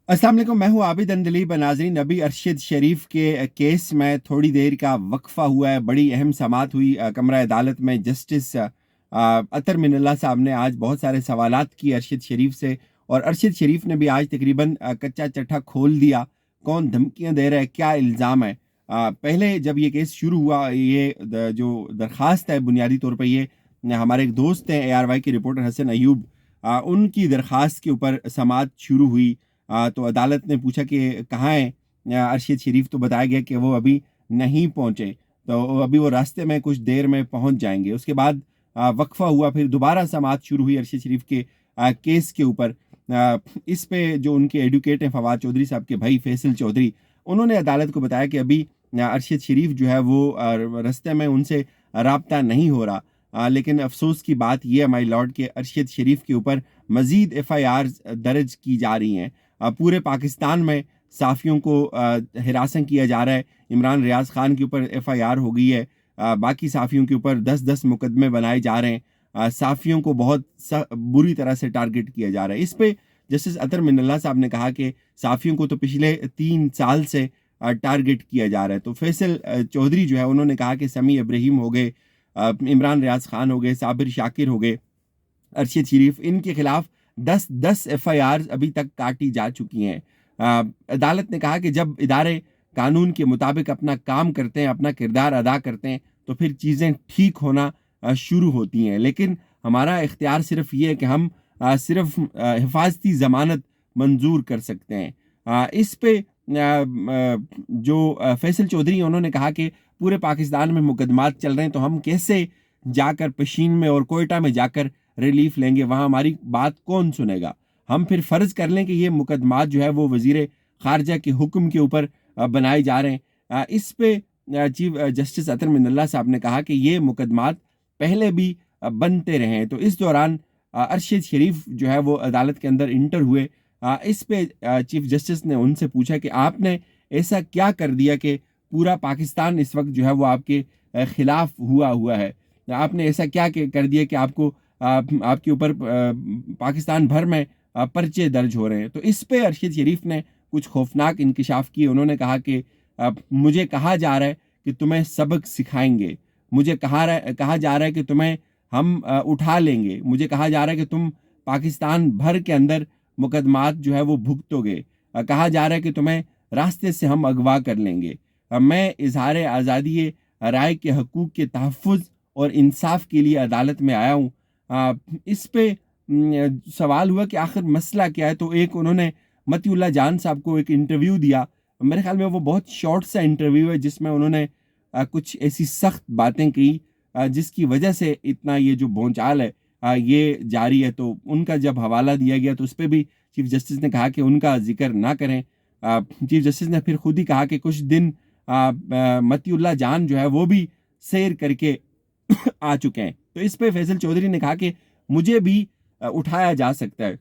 अस्सलाम वालेकुम, मैं हूँ आबिद अंदलीब। नाज़रीन, अभी अरशद शरीफ के केस में थोड़ी देर का वक्फा हुआ है। बड़ी अहम समाअत हुई कमरा अदालत में। जस्टिस अतर मिनल्ला साहब ने आज बहुत सारे सवालात किए अरशद शरीफ से, और अरशद शरीफ ने भी आज तकरीबन कच्चा चट्टा खोल दिया। कौन धमकियां दे रहा है, क्या इल्ज़ाम है। पहले जब ये केस शुरू हुआ, ये जो दरख्वास्त है बुनियादी तौर पर ये हमारे एक दोस्त हैं ARY के रिपोर्टर हसन अयूब, उनकी दरख्वास्त के ऊपर समाअत शुरू हुई। तो अदालत ने पूछा कि कहाँ हैं अरशद शरीफ, तो बताया गया कि वो अभी नहीं पहुँचे, तो अभी वो रास्ते में कुछ देर में पहुँच जाएंगे। उसके बाद वक्फा हुआ, फिर दोबारा समाअत शुरू हुई अरशद शरीफ के केस के ऊपर। इस पे जो उनके एडवोकेट हैं फवाद चौधरी साहब के भाई फैसल चौधरी, उन्होंने अदालत को बताया कि अभी अरशद शरीफ जो है वो रास्ते में उनसे राब्ता नहीं हो रहा। लेकिन अफसोस की बात यह है माई लॉर्ड के अरशद शरीफ के ऊपर मज़ीद FIR दर्ज की जा रही हैं। पूरे पाकिस्तान में साफ़ियों को हिरासत किया जा रहा है। इमरान रियाज खान के ऊपर FIR हो गई है। बाकी साफ़ियों के ऊपर 10-10 मुकदमे बनाए जा रहे हैं। साफ़ियों को बहुत बुरी तरह से टारगेट किया जा रहा है। इस पे जस्टिस अतर मिनल्ला साहब ने कहा कि साफ़ियों को तो पिछले 3 साल से टारगेट किया जा रहा है। तो फैसल चौधरी जो है उन्होंने कहा कि समी इब्राहिम हो गए, इमरान रियाज खान हो गए, साबिर शाकिर हो गए, अरशद शरीफ, इनके खिलाफ 10-10 FIR अभी तक काटी जा चुकी हैं। अदालत ने कहा कि जब इदारे कानून के मुताबिक अपना काम करते हैं, अपना किरदार अदा करते हैं, तो फिर चीज़ें ठीक होना शुरू होती हैं। लेकिन हमारा इख्तियार सिर्फ ये है कि हम सिर्फ हिफाजती ज़मानत मंजूर कर सकते हैं। इस पे जो फैसल चौधरी हैं उन्होंने कहा कि पूरे पाकिस्तान में मुकदमात चल रहे हैं, तो हम कैसे जाकर पशीन में और कोयटा में जाकर रिलीफ लेंगे, वहाँ हमारी बात कौन सुनेगा। हम फिर फ़र्ज़ कर लें कि ये मुकदमात जो है वो वज़ीर ख़ारजा के हुक्म के ऊपर बनाए जा रहे हैं। इस पे चीफ जस्टिस अतर मिनल्ला साहब ने कहा कि ये मुकदमात पहले भी बनते रहे हैं। तो इस दौरान अरशद शरीफ जो है वो अदालत के अंदर इंटर हुए। इस पे चीफ जस्टिस ने उनसे पूछा कि आपने ऐसा क्या कर दिया कि पूरा पाकिस्तान इस वक्त जो है वो आपके खिलाफ हुआ है। आपने ऐसा क्या कर दिया कि आपको आपके ऊपर पाकिस्तान भर में पर्चे दर्ज हो रहे हैं। तो इस पे अरशद शरीफ ने कुछ खौफनाक इंकशाफ किए। उन्होंने कहा कि मुझे कहा जा रहा है कि तुम्हें सबक सिखाएंगे, मुझे कहा जा रहा है कि तुम्हें हम उठा लेंगे, मुझे कहा जा रहा है कि तुम पाकिस्तान भर के अंदर मुकदमात जो है वो भुगतोगे, कहा जा रहा है कि तुम्हें रास्ते से हम अगवा कर लेंगे। मैं इजहार आज़ादी राय के हकूक़ के तहफ़्फ़ुज़ और इंसाफ के लिए अदालत में आया हूँ। इस पे सवाल हुआ कि आखिर मसला क्या है। तो एक उन्होंने मतीउल्लाह जान साहब को एक इंटरव्यू दिया। मेरे ख्याल में वो बहुत शॉर्ट सा इंटरव्यू है, जिसमें उन्होंने कुछ ऐसी सख्त बातें की जिसकी वजह से इतना ये जो भौचाल है ये जारी है। तो उनका जब हवाला दिया गया तो उस पर भी चीफ जस्टिस ने कहा कि उनका जिक्र ना करें। चीफ जस्टिस ने फिर खुद ही कहा कि कुछ दिन मतीउल्लाह जान जो है वो भी सैर करके आ चुके हैं। तो इस पे फैसल चौधरी ने कहा कि मुझे भी उठाया जा सकता है।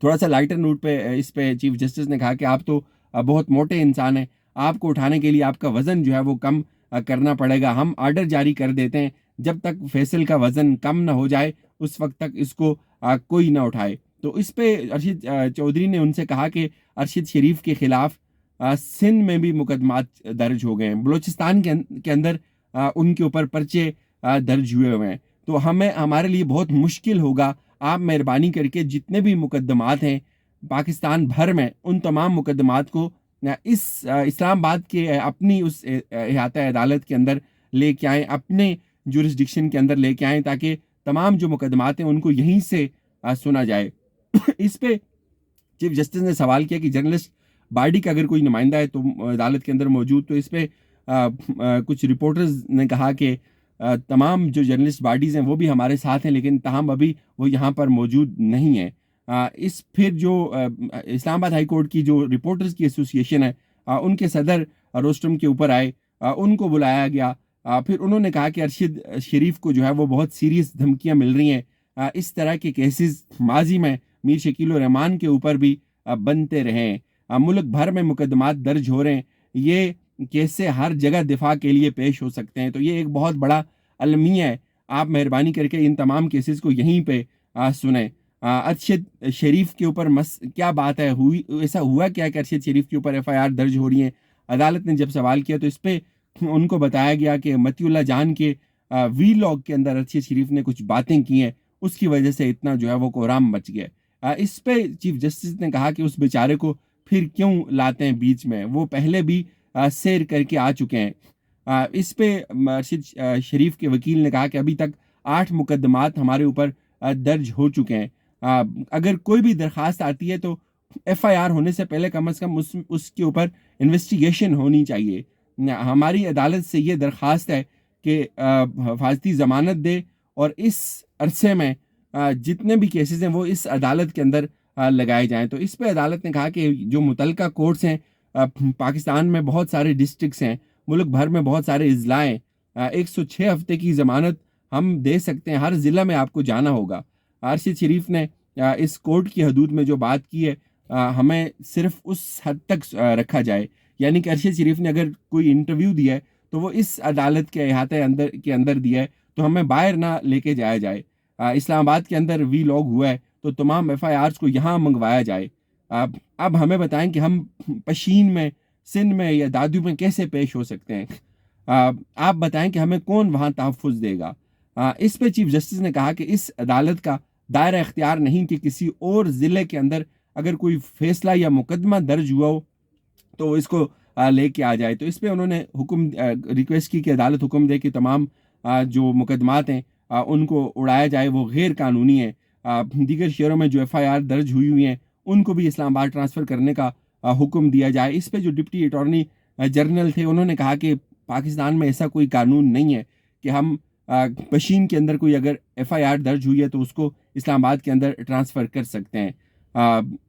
थोड़ा सा लाइटर नोट पे इस पे चीफ जस्टिस ने कहा कि आप तो बहुत मोटे इंसान हैं, आपको उठाने के लिए आपका वज़न जो है वो कम करना पड़ेगा। हम आर्डर जारी कर देते हैं, जब तक फैसल का वज़न कम ना हो जाए उस वक्त तक इसको कोई ना उठाए। तो इस पे अरशद चौधरी ने उनसे कहा कि अरशद शरीफ के ख़िलाफ़ सिंध में भी मुकदमात दर्ज हो गए हैं, बलूचिस्तान के अंदर उनके ऊपर पर्चे दर्ज हुए हैं। तो हमारे लिए बहुत मुश्किल होगा, आप मेहरबानी करके जितने भी मुकदमात हैं पाकिस्तान भर में, उन तमाम मुकदमात को इस इस्लामाबाद के अपनी उस इहाता अदालत के अंदर लेके आएँ, अपने जुरिस्डिक्शन के अंदर लेके आएँ, ताकि तमाम जो मुकदमात हैं उनको यहीं से सुना जाए। इस पे चीफ जस्टिस ने सवाल किया कि जर्नलिस्ट बॉडी का अगर कोई नुमाइंदा है तो अदालत के अंदर मौजूद। तो इस पे कुछ रिपोर्टर्स ने कहा कि तमाम जो जर्नलिस्ट बॉडीज़ हैं वो भी हमारे साथ हैं, लेकिन ताहम अभी वो यहाँ पर मौजूद नहीं है। इस फिर जो इस्लामाबाद हाई कोर्ट की जो रिपोर्टर्स की एसोसिएशन है उनके सदर रोस्टम के ऊपर आए, उनको बुलाया गया। फिर उन्होंने कहा कि अरशद शरीफ को जो है वो बहुत सीरियस धमकियाँ मिल रही हैं। इस तरह के केसेस माजी में मीर शकील उर रहमान के ऊपर भी बनते रहे हैं। मुल्क भर में मुकदमात दर्ज हो रहे हैं, ये कैसे हर जगह दिफा के लिए पेश हो सकते हैं। तो ये एक बहुत बड़ा अलमिया है, आप मेहरबानी करके इन तमाम केसेस को यहीं पे सुने। ارشد شریف کے اوپر کیا بات ہے ہوئی، ایسا ہوا کیا کہ ارشد شریف کے اوپر ایف آئی آر درج ہو رہی ہیں؟ عدالت نے جب سوال کیا تو اس پہ ان کو بتایا گیا کہ متی اللہ جان کے وی لاگ کے اندر ارشد شریف نے کچھ باتیں کی ہیں، اس کی وجہ سے اتنا جو ہے وہ کوہرام مچ گیا۔ اس پہ چیف جسٹس نے کہا کہ اس بیچارے کو پھر کیوں لاتے ہیں بیچ میں، وہ پہلے بھی سیر کر کے آ چکے ہیں۔ اس پہ ارشد شریف کے وکیل نے کہا کہ ابھی تک 8 مقدمات ہمارے اوپر درج ہو چکے ہیں، اگر کوئی بھی درخواست آتی ہے تو ایف آئی آر ہونے سے پہلے کم از کم اس کے اوپر انویسٹیگیشن ہونی چاہیے۔ ہماری عدالت سے یہ درخواست ہے کہ حفاظتی ضمانت دے اور اس عرصے میں جتنے بھی کیسز ہیں وہ اس عدالت کے اندر لگائے جائیں۔ تو اس پہ عدالت نے کہا کہ جو متعلقہ کورٹس ہیں، پاکستان میں بہت سارے ڈسٹرکٹس ہیں، ملک بھر میں بہت سارے اضلاع ہیں، 106 ہفتے کی ضمانت ہم دے سکتے ہیں، ہر ضلع میں آپ کو جانا ہوگا۔ ارشد شریف نے اس کورٹ کی حدود میں جو بات کی ہے ہمیں صرف اس حد تک رکھا جائے، یعنی کہ ارشد شریف نے اگر کوئی انٹرویو دیا ہے تو وہ اس عدالت کے احاطے کے اندر دیا ہے، تو ہمیں باہر نہ لے کے جایا جائے۔ اسلام آباد کے اندر وی لاگ ہوا ہے تو تمام ایف آئی آرز کو یہاں منگوایا جائے۔ اب ہمیں بتائیں کہ ہم پشین میں، سندھ میں یا دادو میں کیسے پیش ہو سکتے ہیں؟ آپ بتائیں کہ ہمیں کون وہاں تحفظ دے گا؟ اس پہ چیف جسٹس نے کہا کہ اس عدالت کا دائرہ اختیار نہیں کہ کسی اور ضلع کے اندر اگر کوئی فیصلہ یا مقدمہ درج ہوا ہو تو اس کو لے کے آ جائے۔ تو اس پہ انہوں نے ریکویسٹ کی کہ عدالت حکم دے کہ تمام جو مقدمات ہیں ان کو اڑایا جائے، وہ غیر قانونی ہیں۔ دیگر شہروں میں جو ایف آئی آر درج ہوئی ہیں ان کو بھی اسلام آباد ٹرانسفر کرنے کا حکم دیا جائے۔ اس پہ جو ڈپٹی اٹارنی جنرل تھے انہوں نے کہا کہ پاکستان میں ایسا کوئی قانون نہیں ہے کہ ہم پشین کے اندر کوئی اگر ایف آئی آر درج ہوئی ہے تو اس کو اسلام آباد کے اندر ٹرانسفر کر سکتے ہیں۔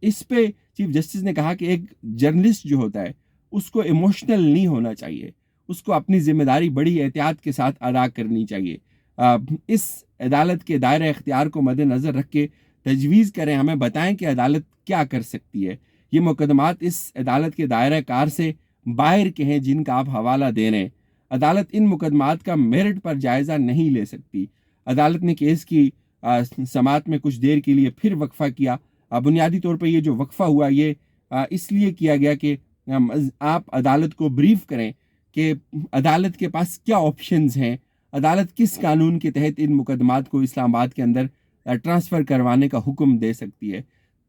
اس پہ چیف جسٹس نے کہا کہ ایک جرنلسٹ جو ہوتا ہے اس کو ایموشنل نہیں ہونا چاہیے، اس کو اپنی ذمہ داری بڑی احتیاط کے ساتھ ادا کرنی چاہیے۔ اس عدالت کے دائرہ اختیار کو مد نظر رکھ کے تجویز کریں، ہمیں بتائیں کہ عدالت کیا کر سکتی ہے۔ یہ مقدمات اس عدالت کے دائرہ کار سے باہر کے ہیں جن کا آپ حوالہ دے رہے ہیں۔ عدالت ان مقدمات کا میرٹ پر جائزہ نہیں لے سکتی۔ عدالت نے کیس کی سماعت میں کچھ دیر کے لیے پھر وقفہ کیا۔ بنیادی طور پہ یہ جو وقفہ ہوا یہ اس لیے کیا گیا کہ آپ عدالت کو بریف کریں کہ عدالت کے پاس کیا آپشنز ہیں، عدالت کس قانون کے تحت ان مقدمات کو اسلام آباد کے اندر ٹرانسفر کروانے کا حکم دے سکتی ہے۔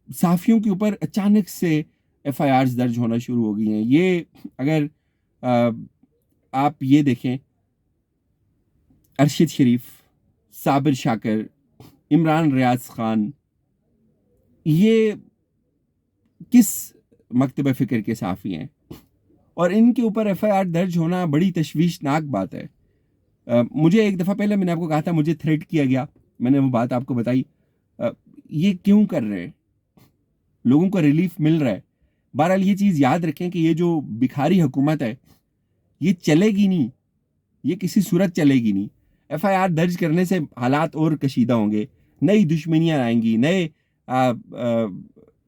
صحافیوں کے اوپر اچانک سے ایف آئی آرز درج ہونا شروع ہو گئی ہیں۔ یہ اگر آپ یہ دیکھیں، ارشد شریف، صابر شاکر، عمران ریاض خان، یہ کس مکتبہ فکر کے صحافی ہیں؟ اور ان کے اوپر ایف آئی آر درج ہونا بڑی تشویشناک بات ہے۔ مجھے ایک دفعہ پہلے میں نے آپ کو کہا تھا مجھے تھریٹ کیا گیا، میں نے وہ بات آپ کو بتائی۔ یہ کیوں کر رہے ہیں؟ لوگوں کو ریلیف مل رہا ہے۔ بہرحال یہ چیز یاد رکھیں کہ یہ جو بکھاری حکومت ہے یہ چلے گی نہیں، یہ کسی صورت چلے گی نہیں۔ ایف آئی آر درج کرنے سے حالات اور کشیدہ ہوں گے، نئی دشمنیاں آئیں گی،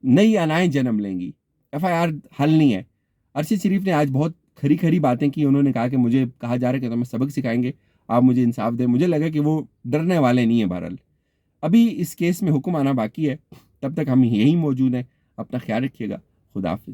نئی انائیں جنم لیں گی۔ ایف آئی آر حل نہیں ہے۔ ارشد شریف نے آج بہت کھری باتیں کی۔ انہوں نے کہا کہ مجھے کہا جا رہا ہے کہ تمہیں سبق سکھائیں گے، آپ مجھے انصاف دیں۔ مجھے لگا کہ وہ ڈرنے والے نہیں ہیں۔ بہرحال ابھی اس کیس میں حکم آنا باقی ہے، تب تک ہم یہیں موجود ہیں۔ اپنا خیال رکھیے گا۔ خدا حافظ۔